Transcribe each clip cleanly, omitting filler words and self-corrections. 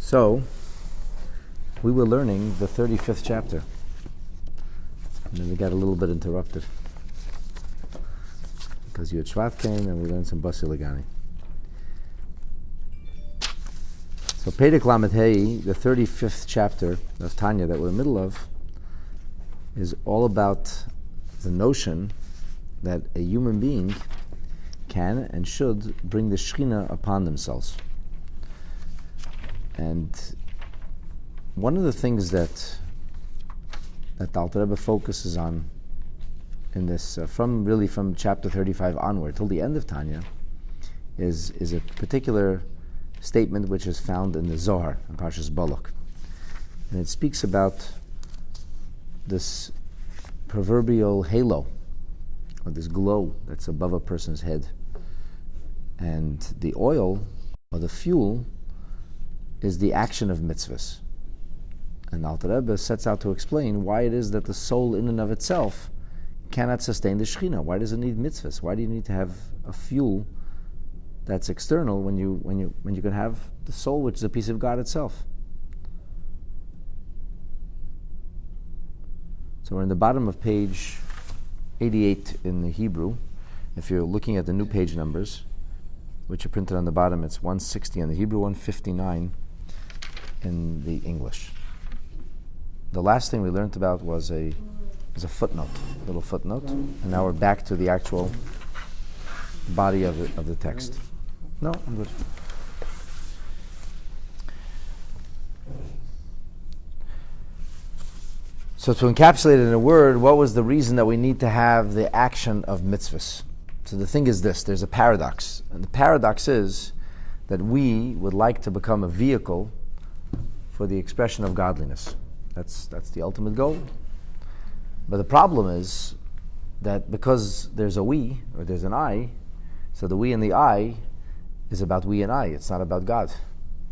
So, we were learning the 35th chapter, and then we got a little bit interrupted because Yud Shvat came and we learned some Basi Lagani. So, Perek Lamed Hei, the 35th chapter of Tanya that we're in the middle of, is all about the notion that a human being can and should bring the Shekhinah upon themselves. And one of the things that the Alter Rebbe focuses on in this, from chapter 35 onward till the end of Tanya, is a particular statement which is found in the Zohar, in Parshas Balak. And it speaks about this proverbial halo, or this glow that's above a person's head. And the oil, or the fuel, is the action of mitzvahs. And Alter Rebbe sets out to explain why it is that the soul in and of itself cannot sustain the Shekhinah. Why does it need mitzvahs? Why do you need to have a fuel that's external when you can have the soul, which is a piece of God itself? So we're in the bottom of page 88 in the Hebrew. If you're looking at the new page numbers, which are printed on the bottom, it's 160 in the Hebrew, 159 in the English. The last thing we learned about was a footnote, a little footnote, and now we're back to the actual body of the text. No, I'm good. So to encapsulate it in a word, what was the reason that we need to have the action of mitzvahs? So the thing is this, there's a paradox. And the paradox is that we would like to become a vehicle for the expression of godliness. That's the ultimate goal. But the problem is that because there's a we, or there's an I, so the we and the I is about we and I. It's not about God.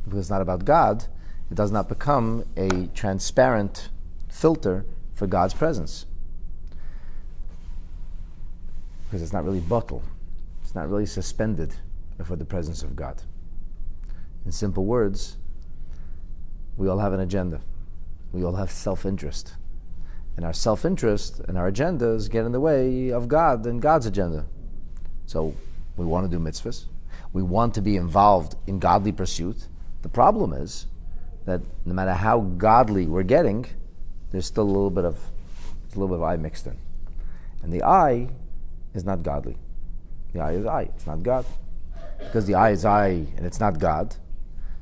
Because it's not about God, it does not become a transparent filter for God's presence. Because it's not really bottle. It's not really suspended before the presence of God. In simple words, we all have an agenda. We all have self-interest. And our self-interest and our agendas get in the way of God and God's agenda. So we want to do mitzvahs. We want to be involved in godly pursuit. The problem is that no matter how godly we're getting, there's still a little bit of I mixed in. And the I is not godly. The I is I, it's not God. Because the I is I and it's not God,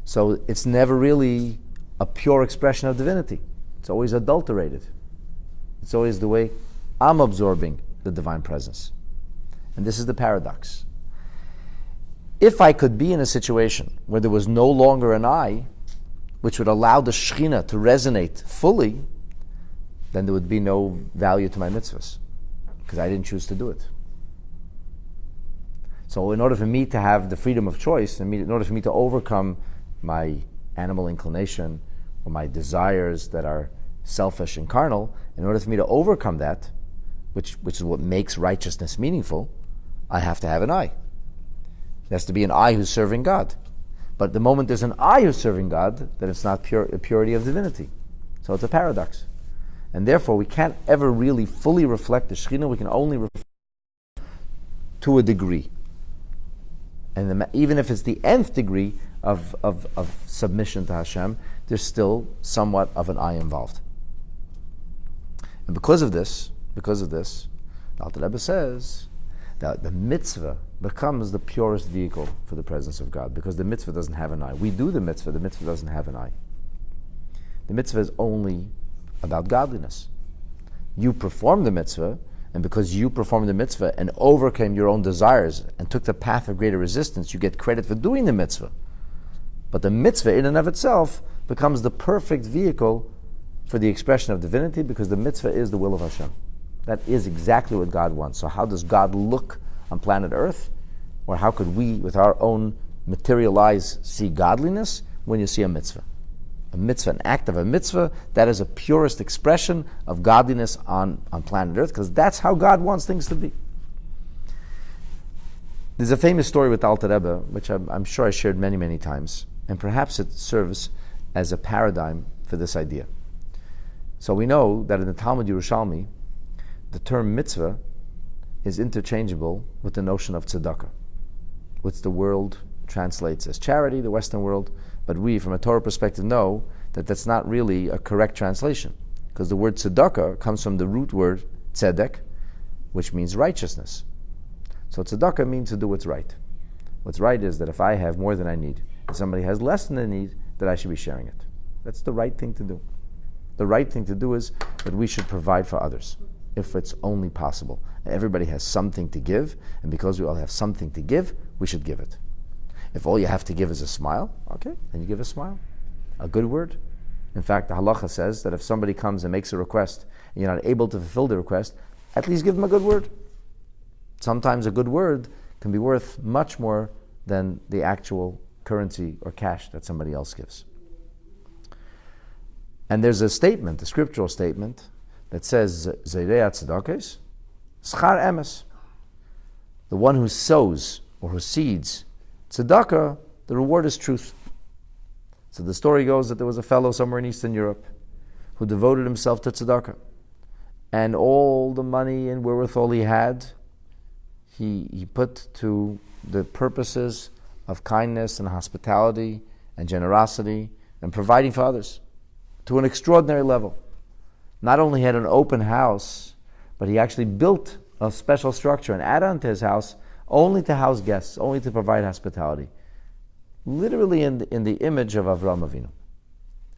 so it's never really a pure expression of divinity. It's always adulterated. It's always the way I'm absorbing the divine presence. And this is the paradox. If I could be in a situation where there was no longer an I, which would allow the Shekhinah to resonate fully, then there would be no value to my mitzvahs, because I didn't choose to do it. So in order for me to have the freedom of choice, in order for me to overcome my animal inclination or my desires that are selfish and carnal, in order for me to overcome that, which is what makes righteousness meaningful, I have to have an I. There has to be an I who's serving God. But the moment there's an I who's serving God, then it's not a purity of divinity. So it's a paradox. And therefore, we can't ever really fully reflect the Shekhinah. We can only reflect to a degree. And even if it's the nth degree of submission to Hashem, there's still somewhat of an I involved. And because of this, the Alter Rebbe says that the mitzvah becomes the purest vehicle for the presence of God, because the mitzvah doesn't have an I. We do the mitzvah doesn't have an I. The mitzvah is only about godliness. You perform the mitzvah, and because you performed the mitzvah and overcame your own desires and took the path of greater resistance, you get credit for doing the mitzvah. But the mitzvah in and of itself becomes the perfect vehicle for the expression of divinity, because the mitzvah is the will of Hashem. That is exactly what God wants. So how does God look on planet Earth? Or how could we, with our own material eyes, see godliness when you see a mitzvah? A mitzvah, an act of a mitzvah, that is a purest expression of godliness on planet Earth, because that's how God wants things to be. There's a famous story with Alter Rebbe, which I'm sure I shared many, many times, and perhaps it serves as a paradigm for this idea. So we know that in the Talmud Yerushalmi, the term mitzvah is interchangeable with the notion of tzedakah, which the world translates as charity, the Western world, but we, from a Torah perspective, know that that's not really a correct translation, because the word tzedakah comes from the root word tzedek, which means righteousness. So tzedakah means to do what's right. What's right is that if I have more than I need, and somebody has less than they need, that I should be sharing it. That's the right thing to do. The right thing to do is that we should provide for others, if it's only possible. Everybody has something to give, and because we all have something to give, we should give it. If all you have to give is a smile, okay, then you give a smile, a good word. In fact, the halacha says that if somebody comes and makes a request, and you're not able to fulfill the request, at least give them a good word. Sometimes a good word can be worth much more than the actual currency or cash that somebody else gives. And there's a statement, a scriptural statement, that says, Zeirei tzedakos, schar emes. The one who sows or who seeds tzedakah, the reward is truth. So the story goes that there was a fellow somewhere in Eastern Europe who devoted himself to tzedakah. And all the money and wherewithal he had, he put to the purposes of kindness and hospitality and generosity and providing for others to an extraordinary level. Not only had an open house, but he actually built a special structure, an add-on to his house, only to house guests, only to provide hospitality. Literally in the image of Avraham Avinu.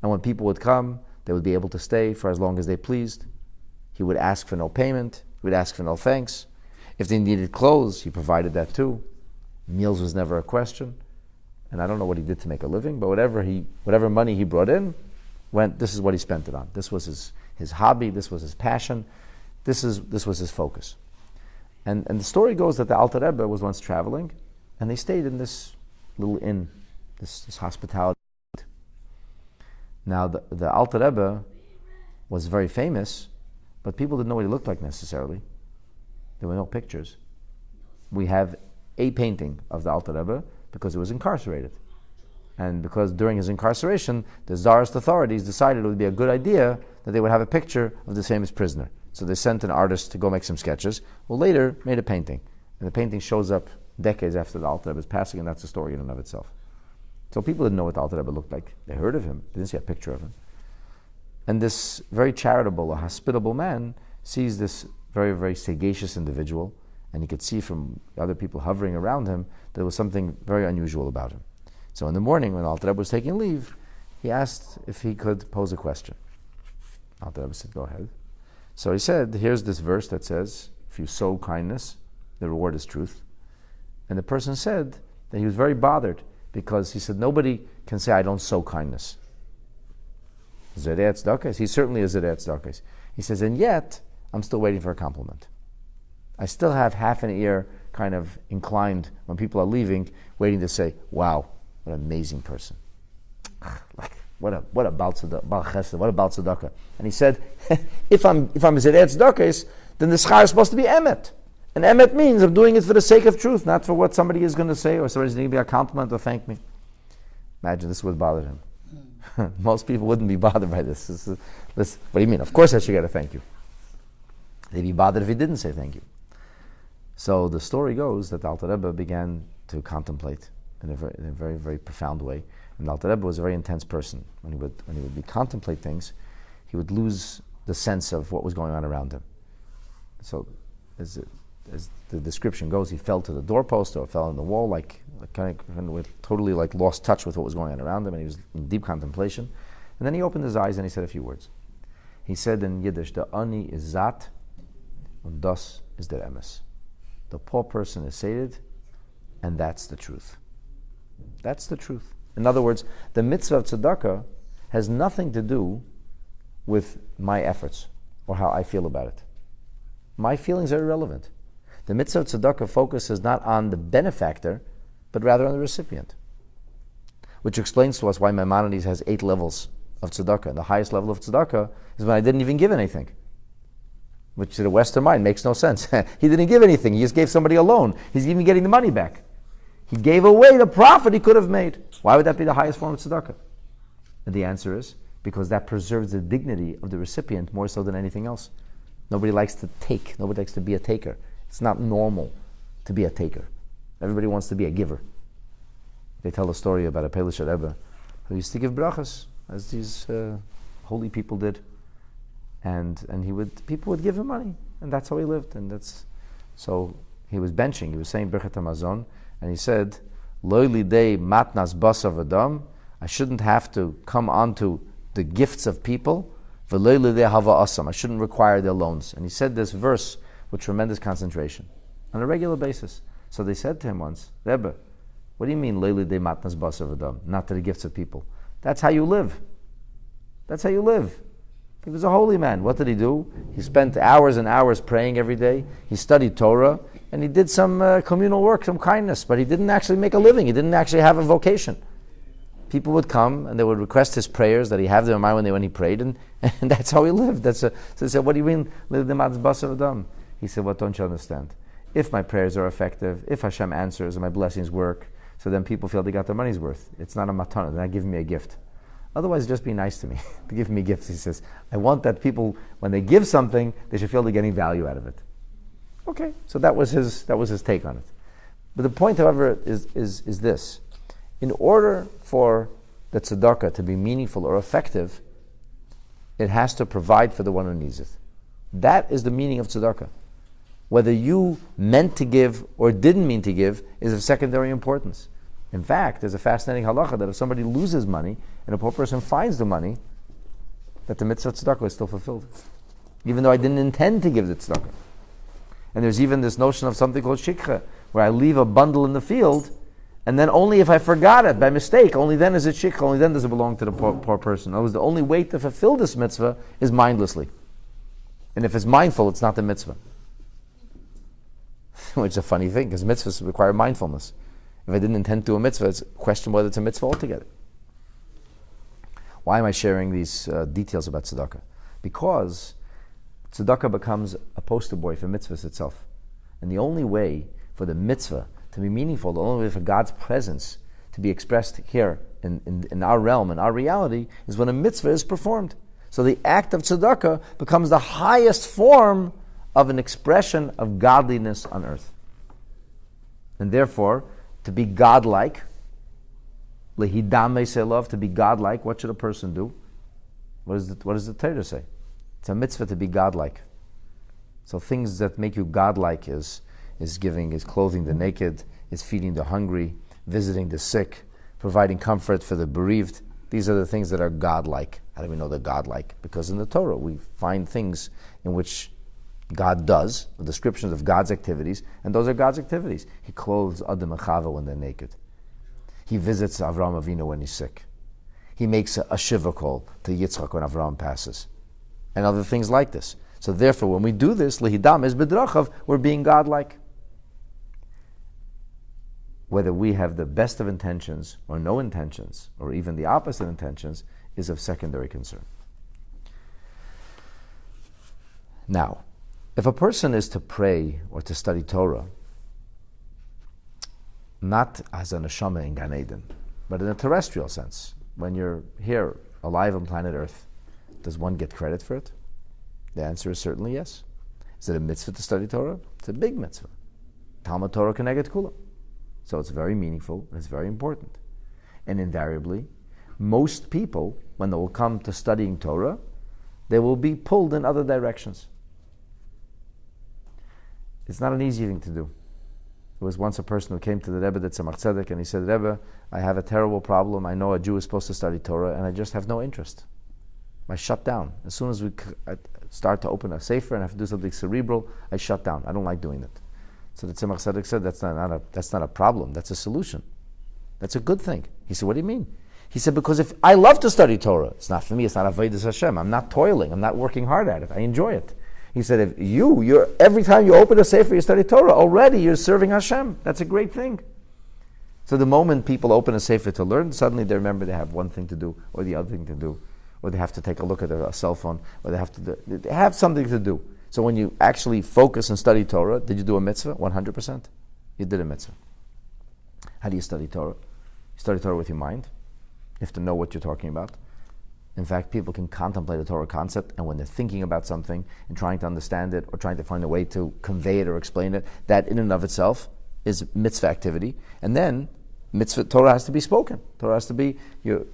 And when people would come, they would be able to stay for as long as they pleased. He would ask for no payment. He would ask for no thanks. If they needed clothes, he provided that too. Meals was never a question. And I don't know what he did to make a living, but whatever money he brought in, this is what he spent it on. This was his hobby, this was his passion, this was his focus. And the story goes that the Alter Rebbe was once traveling, and they stayed in this little inn, this hospitality. Now the Alter Rebbe was very famous, but people didn't know what he looked like necessarily. There were no pictures. We have a painting of the Alter Rebbe because he was incarcerated. And because during his incarceration, the Tsarist authorities decided it would be a good idea that they would have a picture of this famous prisoner. So they sent an artist to go make some sketches, who later made a painting. And the painting shows up decades after the Alter Rebbe's passing, and that's a story in and of itself. So people didn't know what the Alter Rebbe looked like. They heard of him, they didn't see a picture of him. And this very charitable, a hospitable man sees this very, very sagacious individual, and he could see from other people hovering around him that there was something very unusual about him. So in the morning, when Alter Rebbe was taking leave, he asked if he could pose a question. Alter Rebbe said, go ahead. So he said, here's this verse that says, if you sow kindness, the reward is truth. And the person said that he was very bothered because he said, nobody can say I don't sow kindness. Zerei tzedakos, he certainly is zerei tzedakos. He says, and yet, I'm still waiting for a compliment. I still have half an ear kind of inclined when people are leaving, waiting to say, wow, what an amazing person. What about tzedakah? And he said, if I'm zerei tzedakos, then the schar is supposed to be emet. And emet means I'm doing it for the sake of truth, not for what somebody is going to say or somebody's going to give me a compliment or thank me. Imagine this would bother him. Most people wouldn't be bothered by this. What do you mean? Of course I should get a thank you. They'd be bothered if he didn't say thank you. So the story goes that Alter Rebbe began to contemplate in a very, very profound way. And Alter Rebbe was a very intense person. When he would contemplate things, he would lose the sense of what was going on around him. So as the description goes, he fell to the doorpost or fell in the wall, totally lost touch with what was going on around him, and he was in deep contemplation. And then he opened his eyes and he said a few words. He said in Yiddish, "The ani is zat, and das is der emes." The poor person is sated, and that's the truth. That's the truth. In other words, the mitzvah of tzedakah has nothing to do with my efforts or how I feel about it. My feelings are irrelevant. The mitzvah of tzedakah focuses not on the benefactor, but rather on the recipient. Which explains to us why Maimonides has 8 levels of tzedakah. And the highest level of tzedakah is when I didn't even give anything. Which to the Western mind makes no sense. He didn't give anything. He just gave somebody a loan. He's even getting the money back. He gave away the profit he could have made. Why would that be the highest form of tzedakah? And the answer is because that preserves the dignity of the recipient more so than anything else. Nobody likes to take. Nobody likes to be a taker. It's not normal to be a taker. Everybody wants to be a giver. They tell a story about a Polish Rebbe who used to give brachas, as these holy people did, and people would give him money, and that's how he lived. And so he was benching. He was saying Birchat Hamazon, and he said, "Lo lidei matnas basav adam." I shouldn't have to come onto the gifts of people. V'lo lidei hava asam. I shouldn't require their loans. And he said this verse with tremendous concentration on a regular basis. So they said to him once, Rebbe, what do you mean, Leili de matnas basav adam? Not to the gifts of people. That's how you live. That's how you live. He was a holy man. What did he do? He spent hours and hours praying every day. He studied Torah, and he did some communal work, some kindness, but he didn't actually make a living. He didn't actually have a vocation. People would come, and they would request his prayers that he have them in mind when he prayed, and that's how he lived. So they said, what do you mean, Leili de matnas basav adam? He said, what don't you understand? If my prayers are effective, if Hashem answers and my blessings work, so then people feel they got their money's worth. It's not a matana, they're not giving me a gift. Otherwise, just be nice to me. To give me gifts, he says. I want that people, when they give something, they should feel they're getting value out of it. Okay, so that was his take on it. But the point, however, is this. In order for the tzedakah to be meaningful or effective, it has to provide for the one who needs it. That is the meaning of tzedakah. Whether you meant to give or didn't mean to give is of secondary importance. In fact, there's a fascinating halacha that if somebody loses money and a poor person finds the money, that the mitzvah tzedakah is still fulfilled, even though I didn't intend to give the tzedakah. And there's even this notion of something called shikha, where I leave a bundle in the field, and then only if I forgot it by mistake, only then is it shikha, only then does it belong to the poor person. In other words, the only way to fulfill this mitzvah is mindlessly. And if it's mindful, it's not the mitzvah. Which is a funny thing, because mitzvahs require mindfulness. If I didn't intend to do a mitzvah, it's a question whether it's a mitzvah altogether. Why am I sharing these details about tzedakah? Because tzedakah becomes a poster boy for mitzvahs itself. And the only way for the mitzvah to be meaningful, the only way for God's presence to be expressed here in our realm, in our reality, is when a mitzvah is performed. So the act of tzedakah becomes the highest form of an expression of godliness on earth. And therefore, to be godlike, lehidam selov, to be godlike, what should a person do? What does the Torah say? It's a mitzvah to be godlike. So things that make you godlike is clothing the naked, is feeding the hungry, visiting the sick, providing comfort for the bereaved. These are the things that are godlike. How do we know they're godlike? Because in the Torah we find things in which God does, the descriptions of God's activities, and those are God's activities. He clothes Adam and Chava when they're naked. He visits Avraham Avinu when he's sick. He makes a shiva call to Yitzchak when Avraham passes. And other things like this. So therefore, when we do this, lehidam is bedrachav, we're being godlike. Whether we have the best of intentions or no intentions, or even the opposite intentions, is of secondary concern. Now, if a person is to pray or to study Torah, not as a neshama in Gan Eden, but in a terrestrial sense, when you're here, alive on planet Earth, does one get credit for it? The answer is certainly yes. Is it a mitzvah to study Torah? It's a big mitzvah. Talmud Torah keneged kula. So it's very meaningful, it's very important. And invariably, most people, when they will come to studying Torah, they will be pulled in other directions. It's not an easy thing to do. There was once a person who came to the Rebbe at Tzemach Tzedek and he said, Rebbe, I have a terrible problem. I know a Jew is supposed to study Torah and I just have no interest. I shut down. As soon as I start to open a sefer and have to do something cerebral, I shut down. I don't like doing it. So the Tzemach Tzedek said, that's not a problem. That's a solution. That's a good thing. He said, what do you mean? He said, because if I love to study Torah, it's not for me, it's not avodas Hashem. I'm not toiling. I'm not working hard at it. I enjoy it. He said, if you're every time you open a sefer, you study Torah, already you're serving Hashem. That's a great thing. So the moment people open a sefer to learn, suddenly they remember they have one thing to do, or the other thing to do, or they have to take a look at a cell phone, or they have something to do. So when you actually focus and study Torah, did you do a mitzvah? 100%. You did a mitzvah. How do you study Torah? You study Torah with your mind. You have to know what you're talking about. In fact, people can contemplate a Torah concept, and when they're thinking about something and trying to understand it or trying to find a way to convey it or explain it, that in and of itself is mitzvah activity. And then mitzvah Torah has to be spoken. Torah has to be, you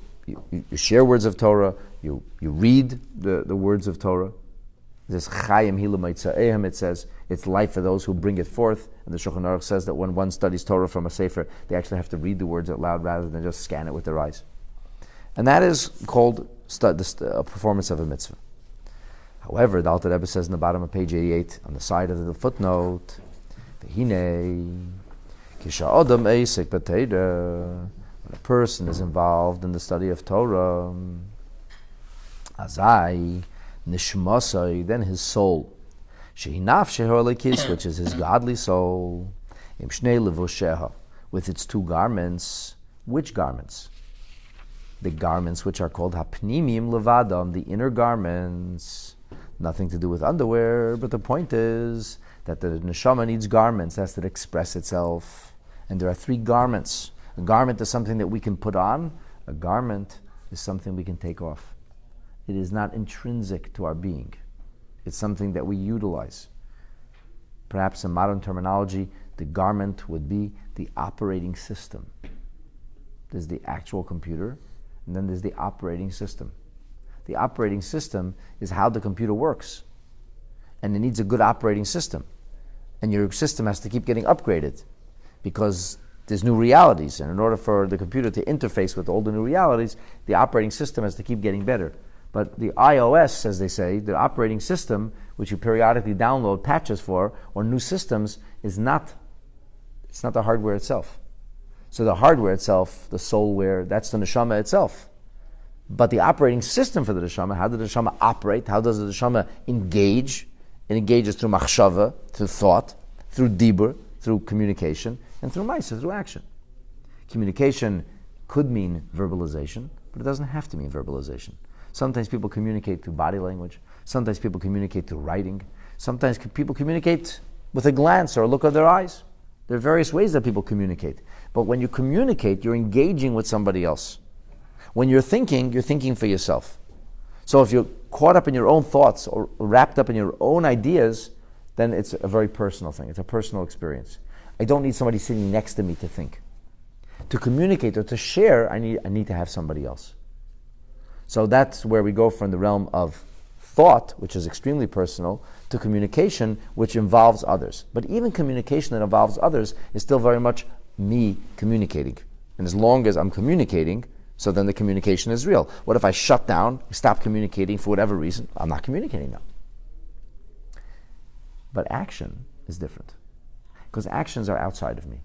share words of Torah, you read the words of Torah. This Chayim Hilamaytzaehem, it says, it's life for those who bring it forth. And the Shulchan Aruch says that when one studies Torah from a sefer, they actually have to read the words out loud rather than just scan it with their eyes. And that is called a performance of a mitzvah. However, the Alter Rebbe says in the bottom of page 88, on the side of the footnote, when a person is involved in the study of Torah, azai nishmasai, then his soul, which is his godly soul, with its two garments. Which garments? The garments which are called hapnimim levadam, the inner garments. Nothing to do with underwear, but the point is that the neshama needs garments. That's to express itself. And there are three garments. A garment is something that we can put on. A garment is something we can take off. It is not intrinsic to our being. It's something that we utilize. Perhaps in modern terminology, the garment would be the operating system. There's the actual computer, and then there's the operating system. The operating system is how the computer works. And it needs a good operating system. And your system has to keep getting upgraded because there's new realities. And in order for the computer to interface with all the new realities, the operating system has to keep getting better. But the iOS, as they say, the operating system, which you periodically download patches for, or new systems, it's not the hardware itself. So the hardware itself, the soulware, that's the neshama itself. But the operating system for the neshama, how does the neshama operate? How does the neshama engage? It engages through machshava, through thought, through dibur, through communication, and through ma'aseh, through action. Communication could mean verbalization, but it doesn't have to mean verbalization. Sometimes people communicate through body language. Sometimes people communicate through writing. Sometimes people communicate with a glance or a look of their eyes. There are various ways that people communicate. But when you communicate, you're engaging with somebody else. When you're thinking for yourself. So if you're caught up in your own thoughts or wrapped up in your own ideas, then it's a very personal thing. It's a personal experience. I don't need somebody sitting next to me to think. To communicate or to share, I need to have somebody else. So that's where we go from the realm of thought, which is extremely personal, to communication, which involves others. But even communication that involves others is still very much me communicating. And as long as I'm communicating, so then the communication is real. What if I shut down, stop communicating for whatever reason? I'm not communicating now. But action is different. Because actions are outside of me.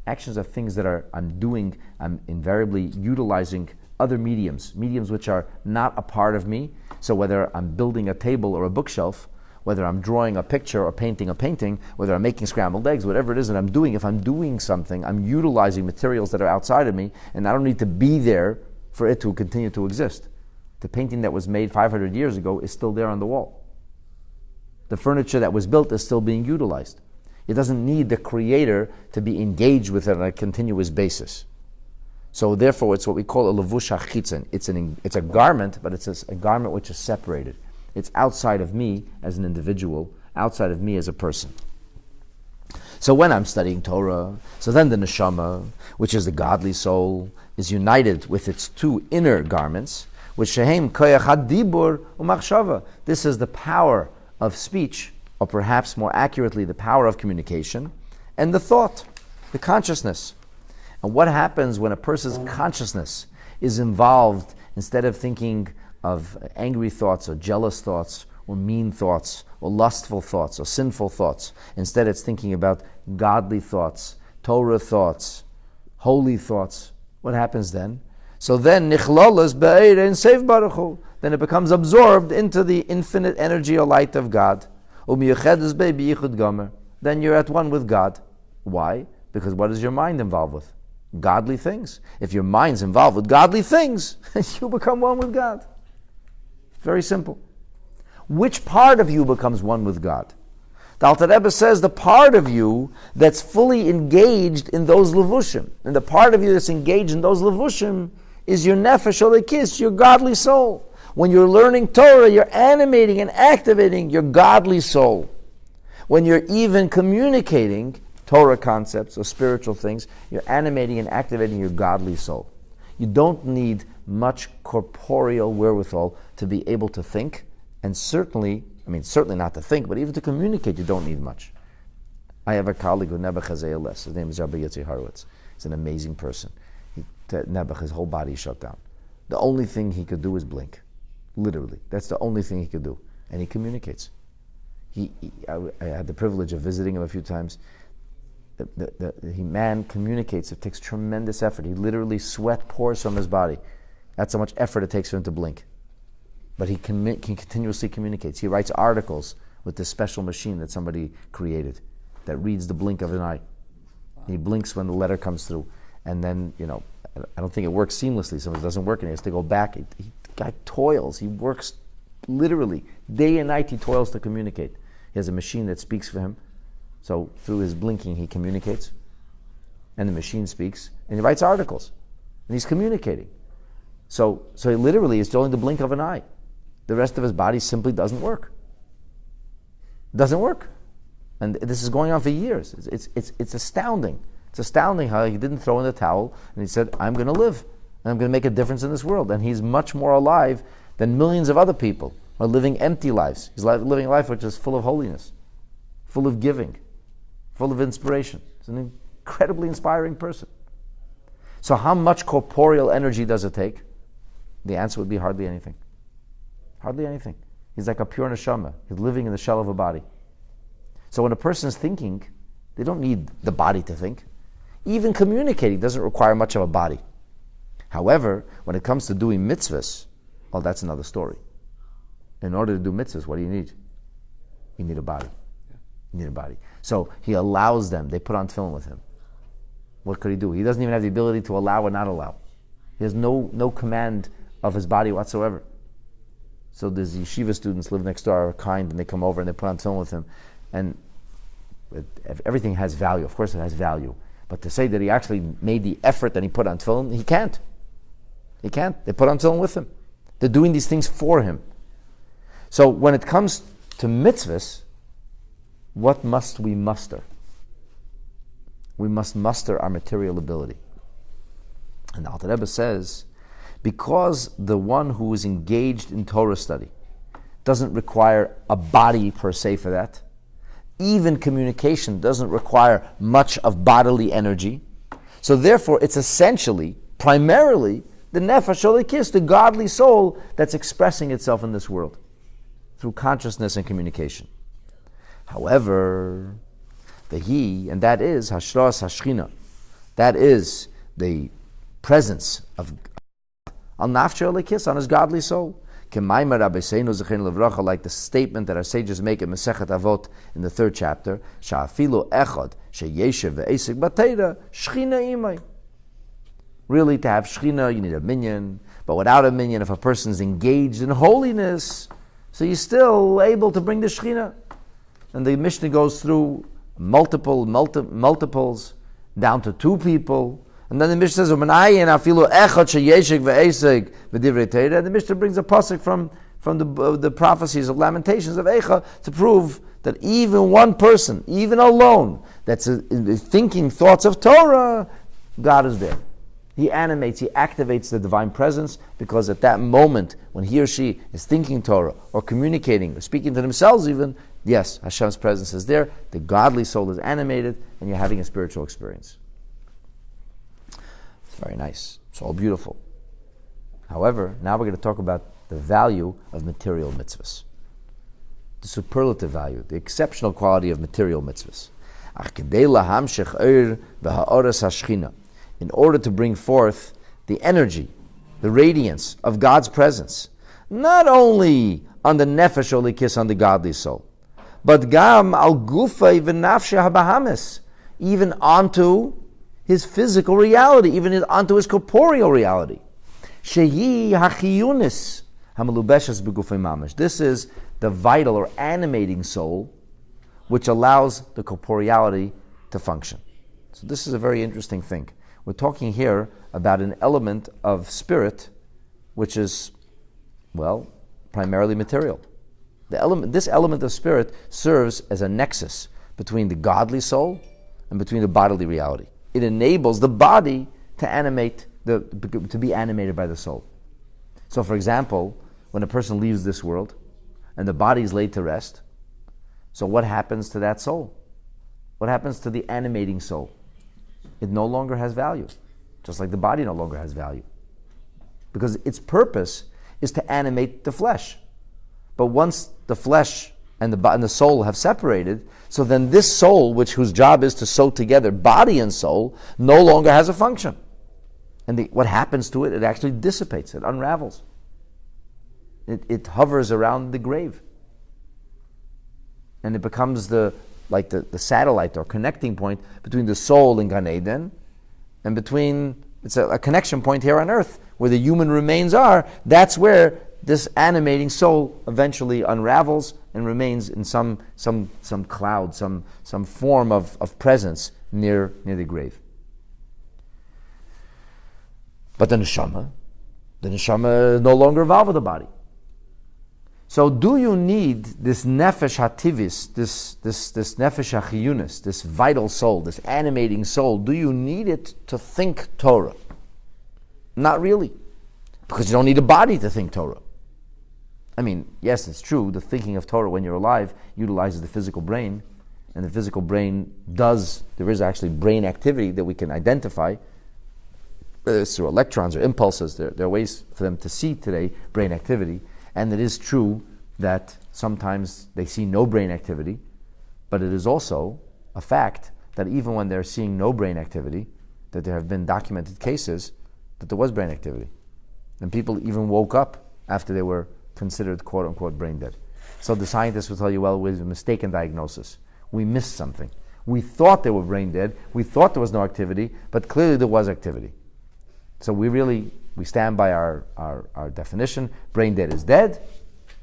Actions are things that I'm invariably utilizing other mediums which are not a part of me. So whether I'm building a table or a bookshelf, whether I'm drawing a picture or painting a painting, whether I'm making scrambled eggs, whatever it is that I'm doing, if I'm doing something, I'm utilizing materials that are outside of me, and I don't need to be there for it to continue to exist. The painting that was made 500 years ago is still there on the wall. The furniture that was built is still being utilized. It doesn't need the creator to be engaged with it on a continuous basis. So therefore, it's what we call a levush hachitzon. It's a garment, but it's a garment which is separated. It's outside of me as an individual, outside of me as a person. So when I'm studying Torah, so then the neshama, which is the godly soul, is united with its two inner garments, which shehem koyach hadibur umachshava. This is the power of speech, or perhaps more accurately, the power of communication, and the thought, the consciousness. And what happens when a person's consciousness is involved, instead of thinking of angry thoughts or jealous thoughts or mean thoughts or lustful thoughts or sinful thoughts. Instead it's thinking about godly thoughts, Torah thoughts, holy thoughts. What happens then? So then nichlalas be'erein seif baruch hu. Then it becomes absorbed into the infinite energy or light of God. U'miyachedes bei b'yichud gomer. Then you're at one with God. Why? Because what is your mind involved with? Godly things. If your mind's involved with godly things, you become one with God. Very simple. Which part of you becomes one with God? The Alter Rebbe says the part of you that's fully engaged in those levushim, and the part of you that's engaged in those levushim is your nefesh olekis, your godly soul. When you're learning Torah, you're animating and activating your godly soul. When you're even communicating Torah concepts or spiritual things, you're animating and activating your godly soul. You don't need much corporeal wherewithal to be able to think, and certainly not to think, but even to communicate, you don't need much. I have a colleague who never has ALS. His name is Rabbi Horowitz. He's an amazing person. Nebuch, his whole body shut down. The only thing he could do is blink. Literally. That's the only thing he could do. And he communicates. I had the privilege of visiting him a few times. Man communicates. It takes tremendous effort. He literally, sweat pours from his body. That's how much effort it takes for him to blink. But he continuously communicates. He writes articles with this special machine that somebody created that reads the blink of an eye. He blinks when the letter comes through. And then, I don't think it works seamlessly. Sometimes it doesn't work and he has to go back. The guy toils. He works literally day and night. He toils to communicate. He has a machine that speaks for him. So through his blinking, he communicates. And the machine speaks. And he writes articles. And he's communicating. So he literally is only the blink of an eye. The rest of his body simply doesn't work. It doesn't work. And this is going on for years. It's astounding. It's astounding how he didn't throw in the towel and he said, I'm going to live and I'm going to make a difference in this world. And he's much more alive than millions of other people who are living empty lives. He's living a life which is full of holiness, full of giving, full of inspiration. He's an incredibly inspiring person. So how much corporeal energy does it take? The answer would be hardly anything. Hardly anything. He's like a pure neshama. He's living in the shell of a body. So when a person is thinking, they don't need the body to think. Even communicating doesn't require much of a body. However, when it comes to doing mitzvahs, well, that's another story. In order to do mitzvahs, what do you need? You need a body. You need a body. So he allows them. They put on tefillin with him. What could he do? He doesn't even have the ability to allow or not allow. He has no command of his body whatsoever. So the yeshiva students live next door, are kind, and they come over and they put on tefillin with him. And everything has value. Of course it has value. But to say that he actually made the effort that he put on tefillin, he can't. He can't. They put on tefillin with him. They're doing these things for him. So when it comes to mitzvahs, what must we muster? We must muster our material ability. And the Alter Rebbe says, because the one who is engaged in Torah study doesn't require a body per se for that, even communication doesn't require much of bodily energy. So therefore, it's essentially, primarily, the nefesh olikis, the godly soul that's expressing itself in this world through consciousness and communication. However, the he, and that is hashras hashchina, that is the presence of al nafshe olikis, on his godly soul. Like the statement that our sages make in Masechet Avot in the 3rd chapter, really, to have shechina, you need a minyan, but without a minyan, if a person is engaged in holiness, so you're still able to bring the shechina. And the Mishnah goes through multiples, down to 2 people. And then the Mishnah says, and the Mishnah brings a pasuk from the prophecies of Lamentations of Eicha to prove that even one person, even alone, that's thinking thoughts of Torah, God is there. He animates, he activates the divine presence, because at that moment, when he or she is thinking Torah, or communicating, or speaking to themselves even, yes, Hashem's presence is there, the godly soul is animated, and you're having a spiritual experience. Very nice. It's all beautiful. However, now we're going to talk about the value of material mitzvahs. The superlative value, the exceptional quality of material mitzvahs. In order to bring forth the energy, the radiance of God's presence, not only on the nefesh olikis, on the godly soul, but gam al gufa v'nafshe habahamis, even onto his physical reality, even onto his corporeal reality. Shehi hachiyunis hamelubeshes begufei mamish. This is the vital or animating soul, which allows the corporeality to function. So this is a very interesting thing. We're talking here about an element of spirit, which is Well, primarily material. This element of spirit serves as a nexus between the godly soul and between the bodily reality. It enables the body to be animated by the soul. So, for example, when a person leaves this world and the body is laid to rest, so what happens to that soul? What happens to the animating soul? It no longer has value, just like the body no longer has value. Because its purpose is to animate the flesh. But once the flesh and the soul have separated, so then this soul, whose job is to sew together body and soul, no longer has a function. And what happens to it? It actually dissipates, it unravels. It hovers around the grave. And it becomes the satellite or connecting point between the soul in Gan Eden and between, it's a connection point here on earth, where the human remains are. That's where this animating soul eventually unravels and remains in some cloud, some form of presence near the grave. But the neshama is no longer involved with the body. So do you need this nefesh hativis, this nefesh hachiyunis, this vital soul, this animating soul, do you need it to think Torah? Not really. Because you don't need a body to think Torah. I mean, yes, it's true, the thinking of Torah when you're alive utilizes the physical brain, and the physical brain there is actually brain activity that we can identify, whether it's through electrons or impulses. There are ways for them to see today brain activity, and it is true that sometimes they see no brain activity, but it is also a fact that even when they're seeing no brain activity, that there have been documented cases that there was brain activity. And people even woke up after they were considered quote-unquote brain dead. So the scientists will tell you, well, it was a mistaken diagnosis. We missed something. We thought they were brain dead. We thought there was no activity, but clearly there was activity. So we stand by our definition. Brain dead is dead.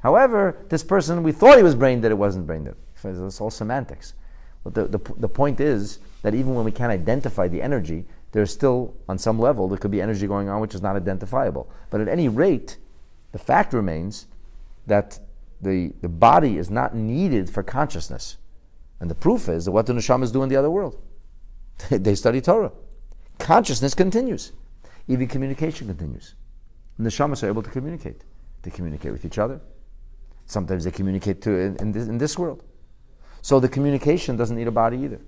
However, this person, we thought he was brain dead, it wasn't brain dead. So it's all semantics. But the point is that even when we can't identify the energy, there's still, on some level, there could be energy going on which is not identifiable. But at any rate, the fact remains that the body is not needed for consciousness. And the proof is that what the neshamas do in the other world. They study Torah. Consciousness continues. Even communication continues. And the neshamas are able to communicate. They communicate with each other. Sometimes they communicate in this world. So the communication doesn't need a body either.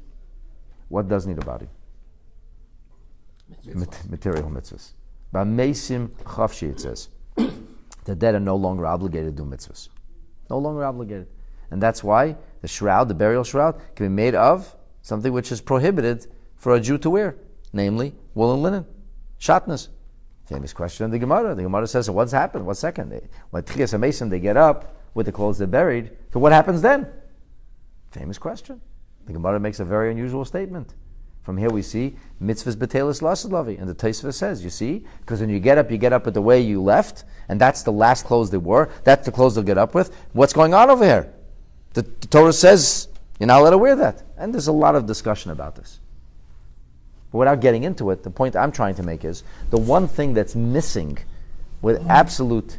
What does need a body? Material mitzvahs. Ba'mesim chavshi, it says. The dead are no longer obligated to do mitzvahs. No longer obligated. And that's why the shroud, the burial shroud, can be made of something which is prohibited for a Jew to wear, namely wool and linen, shatnez. Famous question in the Gemara. The Gemara says, so what's happened? What second? When Tchias HaMesim, they get up with the clothes they're buried. So what happens then? Famous question. The Gemara makes a very unusual statement. From here we see mitzvahs betelis lasadlavi, and the Tosfos says, you see, because when you get up with the way you left, and that's the last clothes they wore. That's the clothes they'll get up with. What's going on over here? The Torah says you're not allowed to wear that, and there's a lot of discussion about this. But without getting into it, the point I'm trying to make is the one thing that's missing with absolute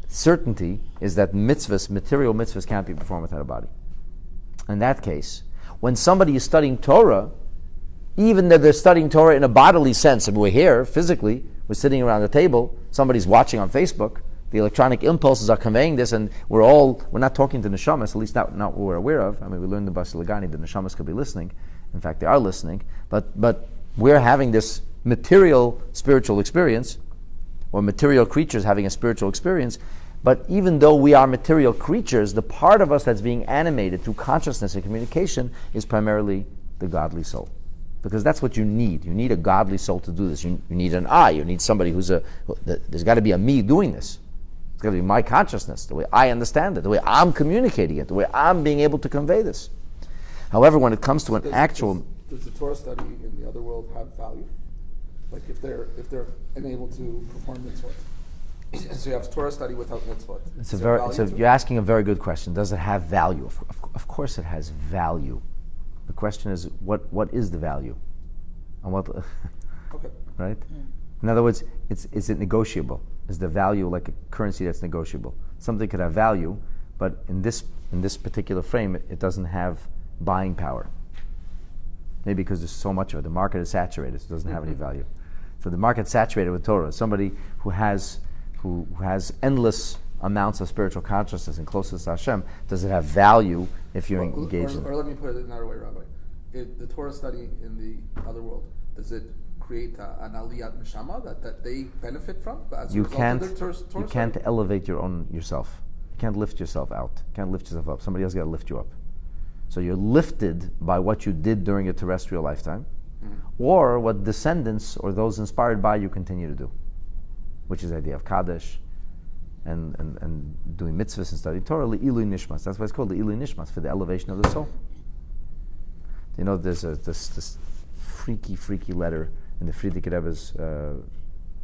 certainty is that material mitzvahs, can't be performed without a body. In that case, when somebody is studying Torah, even though they're studying Torah in a bodily sense, and we're here physically, we're sitting around the table, somebody's watching on Facebook, the electronic impulses are conveying this, and we're not talking to neshamas, at least not what we're aware of. I mean, we learned in Basi Lagani that neshamas could be listening. In fact, they are listening. But we're having this material spiritual experience, or material creatures having a spiritual experience. But even though we are material creatures, the part of us that's being animated through consciousness and communication is primarily the godly soul. Because that's what you need. You need a godly soul to do this. You need an I. You need somebody there's got to be a me doing this. It's got to be my consciousness, the way I understand it, the way I'm communicating it, the way I'm being able to convey this. However, when it comes to an actual... Does the Torah study in the other world have value? Like if they're enabled to perform mitzvot? So you have Torah study without mitzvot. You're asking a very good question. Does it have value? Of course it has value. The question is, what is the value? And what? Okay. Right? In other words, is it negotiable? is the value like a currency that's negotiable. Something could have value, but in this particular frame, it doesn't have buying power. Maybe because there's so much of it. The market is saturated, so it doesn't have any value. So the market's saturated with Torah. Somebody who has endless amounts of spiritual consciousness and closeness to Hashem, does it have value if you're engaged in it? Or let me put it another way, Rabbi. The Torah study in the other world, does it create an aliyat neshama that they benefit from as a result of their Torah you can't elevate yourself. You can't lift yourself out. You can't lift yourself up. Somebody else got to lift you up. So you're lifted by what you did during your terrestrial lifetime, or what descendants or those inspired by you continue to do, which is the idea of Kaddish and doing mitzvahs and studying Torah, Le'ilui Nishmas. That's why it's called Le'ilui Nishmas, for the elevation of the soul. You know, there's this freaky letter in the Frierdiker Rebbe's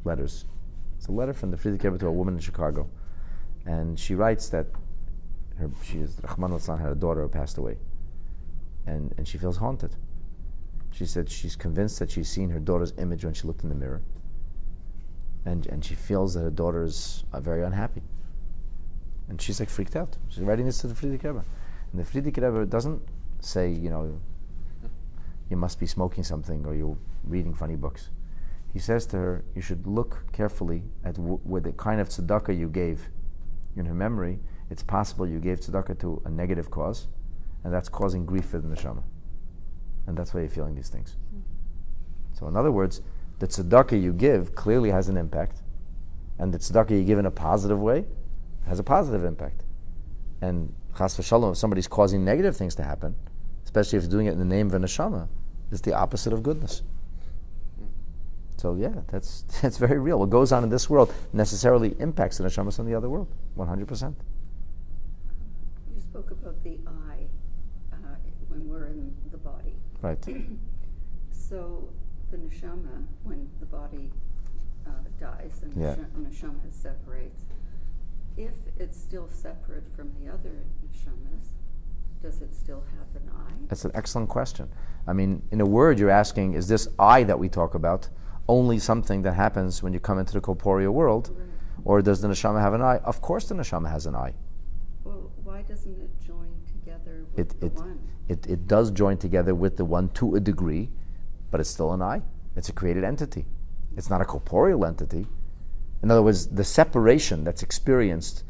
letters. It's a letter from the Frierdiker Rebbe to a woman in Chicago. And she writes that Rahman al-Islam had a daughter who passed away. And she feels haunted. She said she's convinced that she's seen her daughter's image when she looked in the mirror. And she feels that her daughter's very unhappy. And she's like freaked out. She's writing this to the Frierdiker Rebbe. And the Frierdiker Rebbe doesn't say, you must be smoking something or you're reading funny books. He says to her, you should look carefully at with the kind of tzedakah you gave. In her memory, it's possible you gave tzedakah to a negative cause, and that's causing grief for the neshama. And that's why you're feeling these things. So in other words, the tzedakah you give clearly has an impact, and the tzedakah you give in a positive way has a positive impact. And chas v'shalom, if somebody's causing negative things to happen, especially if you're doing it in the name of a neshama, it's the opposite of goodness. So yeah, that's very real. What goes on in this world necessarily impacts the neshamas in the other world, 100%. You spoke about the eye when we're in the body. Right. So the neshama, when the body dies and the neshama separates, if it's still separate from the other neshamas, does it still have an eye? That's an excellent question. I mean, in a word, you're asking, is this eye that we talk about only something that happens when you come into the corporeal world? Right. Or does the neshama have an eye? Of course the neshama has an eye. Well, why doesn't it join together with the one? It does join together with the one to a degree, but it's still an eye. It's a created entity. It's not a corporeal entity. In other words, the separation that's experienced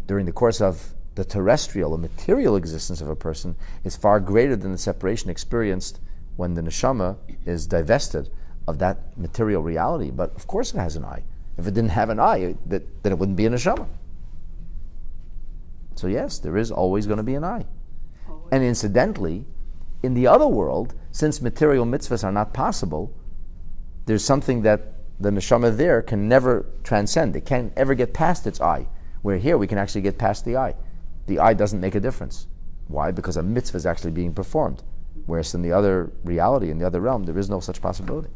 during the course of the terrestrial or material existence of a person is far greater than the separation experienced when the neshama is divested of that material reality. But of course it has an eye. If it didn't have an eye, then it wouldn't be a neshama. So yes, there is always going to be an eye. Always. And incidentally, in the other world, since material mitzvahs are not possible, there's something that the neshama there can never transcend. It can't ever get past its eye. Where here we can actually get past the eye. The eye doesn't make a difference. Why? Because a mitzvah is actually being performed. Whereas in the other reality, in the other realm, there is no such possibility.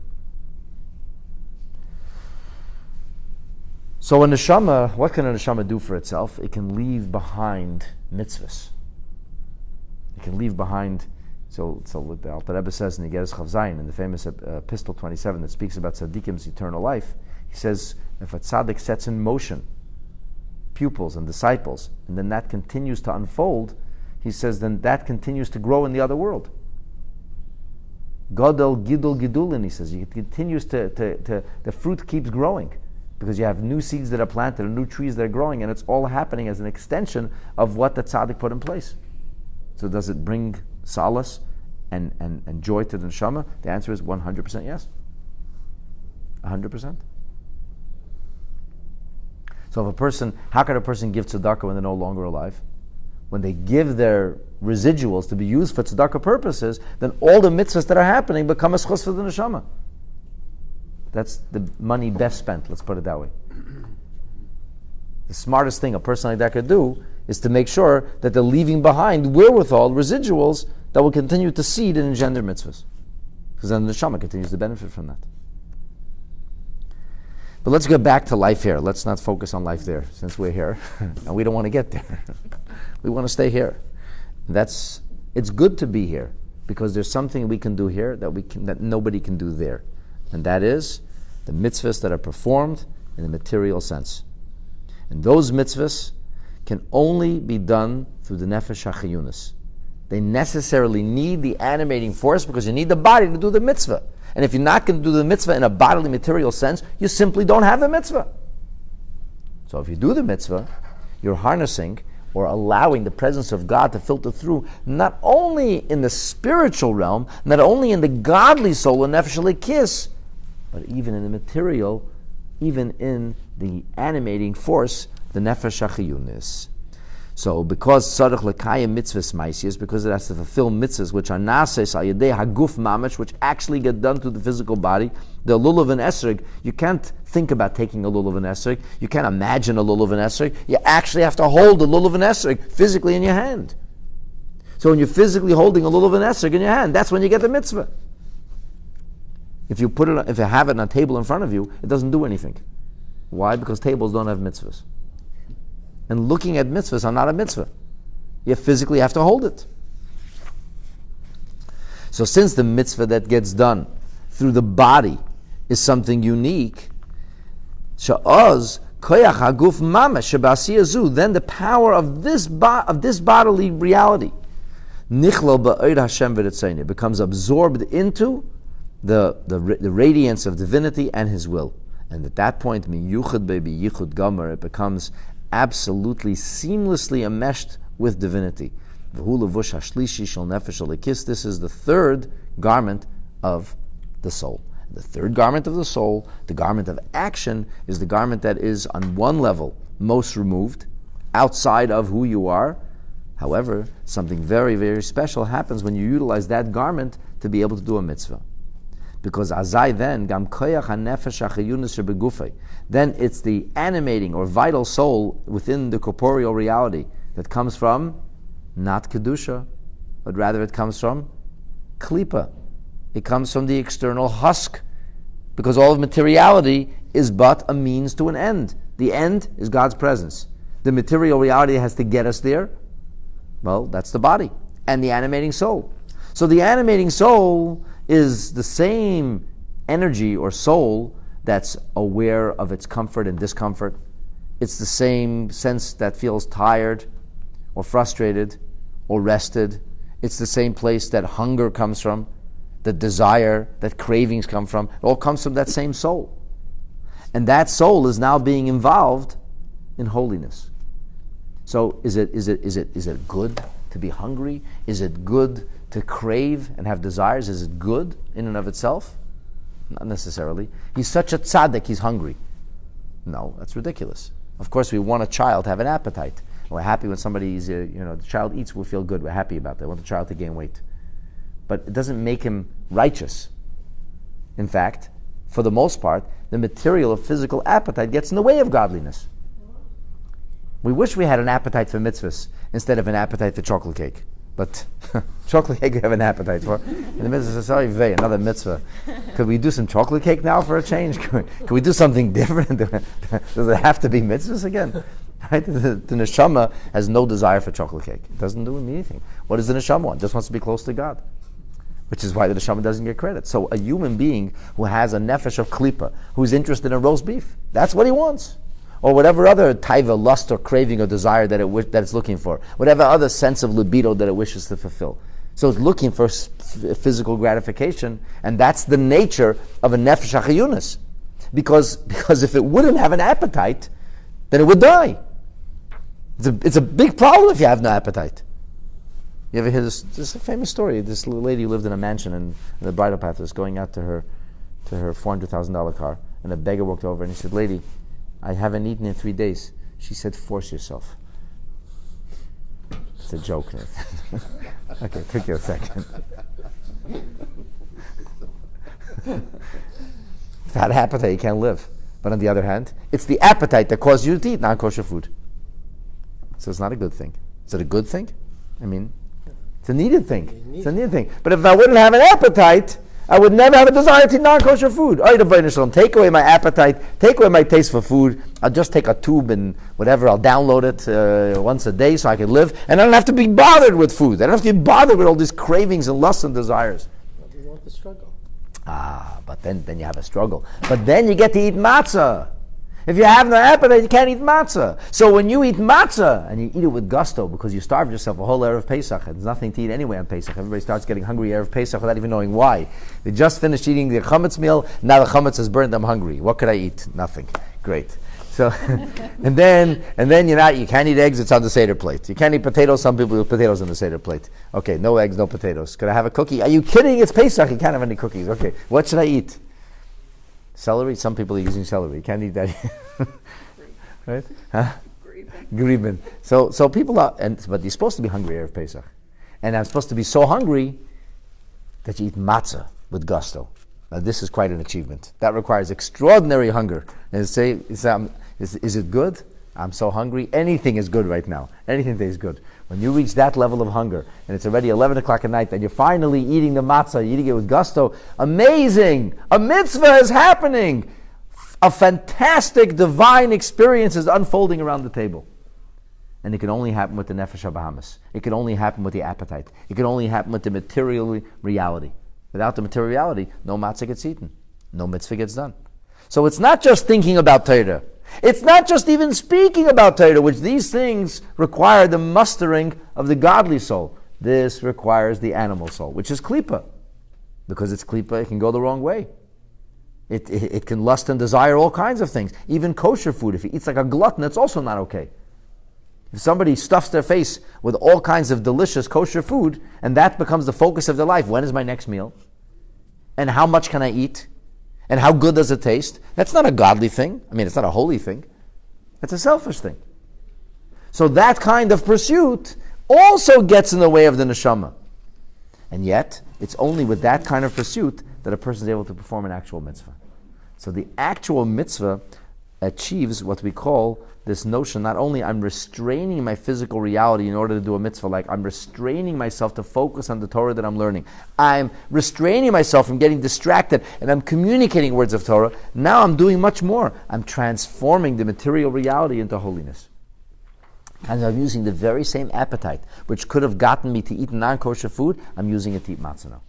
So a neshama, what can a neshama do for itself? It can leave behind mitzvahs. It can leave behind, so what the Alter Rebbe says in the Geras Chav Zayin, in the famous Epistle 27 that speaks about tzaddikim's eternal life, he says, if a tzaddik sets in motion pupils and disciples, and then that continues to unfold, he says, then that continues to grow in the other world. Gadol gidul gidulin, he says, it continues the fruit keeps growing, because you have new seeds that are planted and new trees that are growing, and it's all happening as an extension of what the tzaddik put in place. So does it bring solace and joy to the neshama? The answer is 100% yes. 100%. So how can a person give tzedakah when they're no longer alive? When they give their residuals to be used for tzedakah purposes, then all the mitzvahs that are happening become a schus for the neshama. That's the money best spent, let's put it that way. The smartest thing a person like that could do is to make sure that they're leaving behind wherewithal, residuals, that will continue to seed and engender mitzvahs. Because then the neshama continues to benefit from that. But let's get back to life here. Let's not focus on life there, since we're here. And we don't want to get there. We want to stay here. It's good to be here, because there's something we can do here that nobody can do there. And that is, the mitzvahs that are performed in the material sense. And those mitzvahs can only be done through the nefesh hachiyunis. They necessarily need the animating force because you need the body to do the mitzvah. And if you're not going to do the mitzvah in a bodily material sense, you simply don't have the mitzvah. So if you do the mitzvah, you're harnessing or allowing the presence of God to filter through, not only in the spiritual realm, not only in the godly soul, and nefesh lekis, but even in the material, even in the animating force, the nefesh hachiyunis. So, because tzarich lekayim mitzvahs ma'asiyos, because it has to fulfill mitzvahs which are nases al yedei haguf mamash, which actually get done through the physical body. The lulav and esrog, you can't think about taking a lulav and esrog. You can't imagine a lulav and esrog. You actually have to hold the lulav and esrog physically in your hand. So, when you're physically holding a lulav and esrog in your hand, that's when you get the mitzvah. If you have it on a table in front of you, it doesn't do anything. Why? Because tables don't have mitzvahs. And looking at mitzvahs are not a mitzvah. You physically have to hold it. So since the mitzvah that gets done through the body is something unique, sha'oz koyach haguf mamash sheba'asiyazu, then the power of this bodily reality nichlal ba'od Hashem v'ritzayneh becomes absorbed into the radiance of divinity and His will. And at that point, min yuchad bebi yichud gomer, it becomes absolutely seamlessly enmeshed with divinity. This is the third garment of the soul. The third garment of the soul, the garment of action, is the garment that is on one level most removed, outside of who you are. However, something very, very special happens when you utilize that garment to be able to do a mitzvah. Because azai then, gam koyach hanefesh hachiyunis shebegufay, then it's the animating or vital soul within the corporeal reality that comes from not kedusha, but rather it comes from klipa. It comes from the external husk, because all of materiality is but a means to an end. The end is God's presence. The material reality has to get us there. Well, that's the body and the animating soul. So the animating soul is the same energy or soul that's aware of its comfort and discomfort. It's the same sense that feels tired or frustrated or rested. It's the same place that hunger comes from, that desire, that cravings come from. It all comes from that same soul. And that soul is now being involved in holiness. So is it good to be hungry? Is it good to crave and have desires? Is it good in and of itself? Not necessarily. He's such a tzaddik, he's hungry. No, that's ridiculous. Of course, we want a child to have an appetite. We're happy when somebody's, the child eats, we feel good. We're happy about that. We want the child to gain weight. But it doesn't make him righteous. In fact, for the most part, the material of physical appetite gets in the way of godliness. We wish we had an appetite for mitzvahs instead of an appetite for chocolate cake. But chocolate cake we have an appetite for. And the mitzvah says, sorry, another mitzvah. Could we do some chocolate cake now for a change? Could we do something different? Does it have to be mitzvahs again? Right? The neshama has no desire for chocolate cake. It doesn't do anything. What does the neshama want? Just wants to be close to God. Which is why the neshama doesn't get credit. So a human being who has a nefesh of klipa, who's interested in roast beef, that's what he wants. Or whatever other taiva, lust or craving or desire that it's looking for. Whatever other sense of libido that it wishes to fulfill. So it's looking for physical gratification, and that's the nature of a nefesh hachiyunis. Because if it wouldn't have an appetite, then it would die. It's a big problem if you have no appetite. You ever hear this? This is a famous story. This lady lived in a mansion, and the bridal path was going out to her $400,000 car, and a beggar walked over and he said, "Lady, I haven't eaten in 3 days." She said, "Force yourself." It's a joke. Okay, it took you a second. Without appetite, you can't live. But on the other hand, it's the appetite that causes you to eat non-kosher food. So it's not a good thing. Is it a good thing? I mean, it's a needed thing. It's a needed thing. But if I wouldn't have an appetite, I would never have a desire to eat non-kosher food. Take away my appetite, take away my taste for food. I'll just take a tube and whatever, I'll download it once a day so I can live. And I don't have to be bothered with food. I don't have to be bothered with all these cravings and lusts and desires. But we want the struggle. But then you have a struggle. But then you get to eat matzah. If you have no appetite, you can't eat matzah. So when you eat matzah, and you eat it with gusto, because you starved yourself a whole Erev Pesach, and there's nothing to eat anyway on Pesach. Everybody starts getting hungry Erev Pesach without even knowing why. They just finished eating the chametz meal, now the chametz has burned them hungry. What could I eat? Nothing. Great. So, and then you can't eat eggs, it's on the Seder plate. You can't eat potatoes, some people eat potatoes on the Seder plate. Okay, no eggs, no potatoes. Could I have a cookie? Are you kidding? It's Pesach, you can't have any cookies. Okay, what should I eat? Celery? Some people are using celery. You can't eat that. Right? Huh? Grieben. So people are, but you're supposed to be hungry Erev Pesach. And I'm supposed to be so hungry that you eat matzah with gusto. Now this is quite an achievement. That requires extraordinary hunger. And is it good? I'm so hungry. Anything is good right now. Anything tastes good. When you reach that level of hunger, and it's already 11 o'clock at night, and you're finally eating the matzah, you're eating it with gusto, amazing! A mitzvah is happening! A fantastic divine experience is unfolding around the table. And it can only happen with the nefesh habahamis. It can only happen with the appetite. It can only happen with the material reality. Without the materiality, no matzah gets eaten. No mitzvah gets done. So it's not just thinking about Torah. It's not just even speaking about Torah, which these things require the mustering of the godly soul. This requires the animal soul, which is klipa. Because it's klipa, it can go the wrong way. It can lust and desire all kinds of things. Even kosher food, if he eats like a glutton, that's also not okay. If somebody stuffs their face with all kinds of delicious kosher food, and that becomes the focus of their life, when is my next meal? And how much can I eat? And how good does it taste? That's not a godly thing. I mean, it's not a holy thing. It's a selfish thing. So that kind of pursuit also gets in the way of the neshama. And yet, it's only with that kind of pursuit that a person is able to perform an actual mitzvah. So the actual mitzvah achieves what we call this notion, not only I'm restraining my physical reality in order to do a mitzvah, like I'm restraining myself to focus on the Torah that I'm learning. I'm restraining myself from getting distracted, and I'm communicating words of Torah. Now I'm doing much more. I'm transforming the material reality into holiness. And I'm using the very same appetite, which could have gotten me to eat non-kosher food, I'm using it to eat matzah now.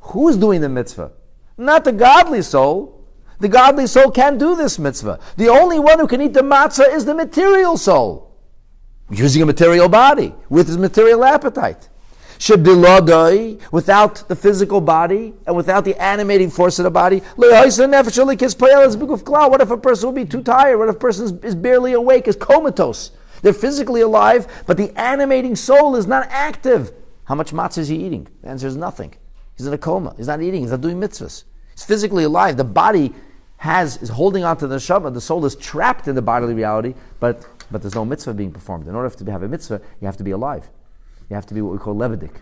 Who's doing the mitzvah? Not the godly soul. The godly soul can't do this mitzvah. The only one who can eat the matzah is the material soul, using a material body, with his material appetite. Without the physical body, and without the animating force of the body, what if a person will be too tired? What if a person is barely awake, is comatose? They're physically alive, but the animating soul is not active. How much matzah is he eating? The answer is nothing. He's in a coma. He's not eating. He's not doing mitzvahs. He's physically alive. The body is holding on to the neshama. The soul is trapped in the bodily reality, but there's no mitzvah being performed. In order to have a mitzvah, you have to be alive. You have to be what we call lebedik.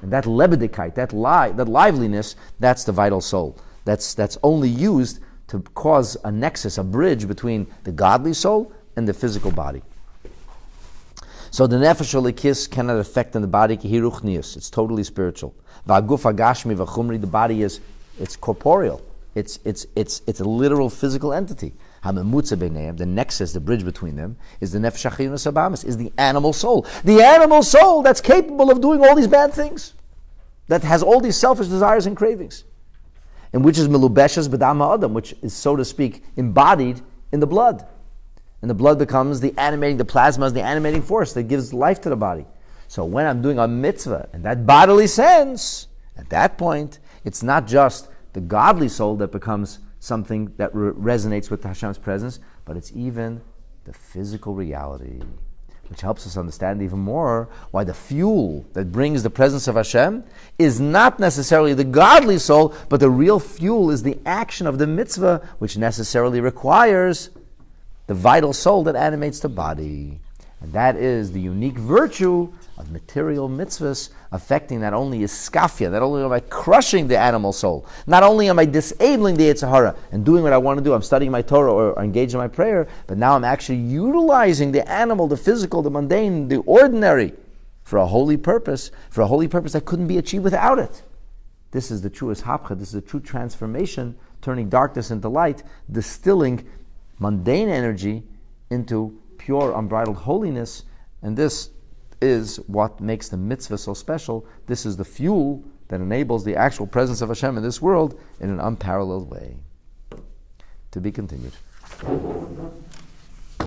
And that lebedikite, that liveliness, that's the vital soul. That's only used to cause a nexus, a bridge between the godly soul and the physical body. So the nefesh halikis cannot affect in the body. It's totally spiritual. The body it's corporeal. It's a literal physical entity. The nexus, the bridge between them, is the nefesh hachiyunas habahamis, is the animal soul. The animal soul that's capable of doing all these bad things, that has all these selfish desires and cravings, and which is melubeshes b'dam ha'adam, which is, so to speak, embodied in the blood. And the blood becomes the plasma is the animating force that gives life to the body. So when I'm doing a mitzvah in that bodily sense, at that point, it's not just the godly soul that becomes something that resonates with Hashem's presence, but it's even the physical reality, which helps us understand even more why the fuel that brings the presence of Hashem is not necessarily the godly soul, but the real fuel is the action of the mitzvah, which necessarily requires the vital soul that animates the body. And that is the unique virtue of material mitzvahs, affecting not only iskafia, not only am I crushing the animal soul, not only am I disabling the Yetzer Hara and doing what I want to do, I'm studying my Torah or engaged in my prayer, but now I'm actually utilizing the animal, the physical, the mundane, the ordinary, for a holy purpose that couldn't be achieved without it. This is the truest hapcha, this is the true transformation, turning darkness into light, distilling mundane energy into pure, unbridled holiness, and this is what makes the mitzvah so special. This is the fuel that enables the actual presence of Hashem in this world in an unparalleled way. To be continued.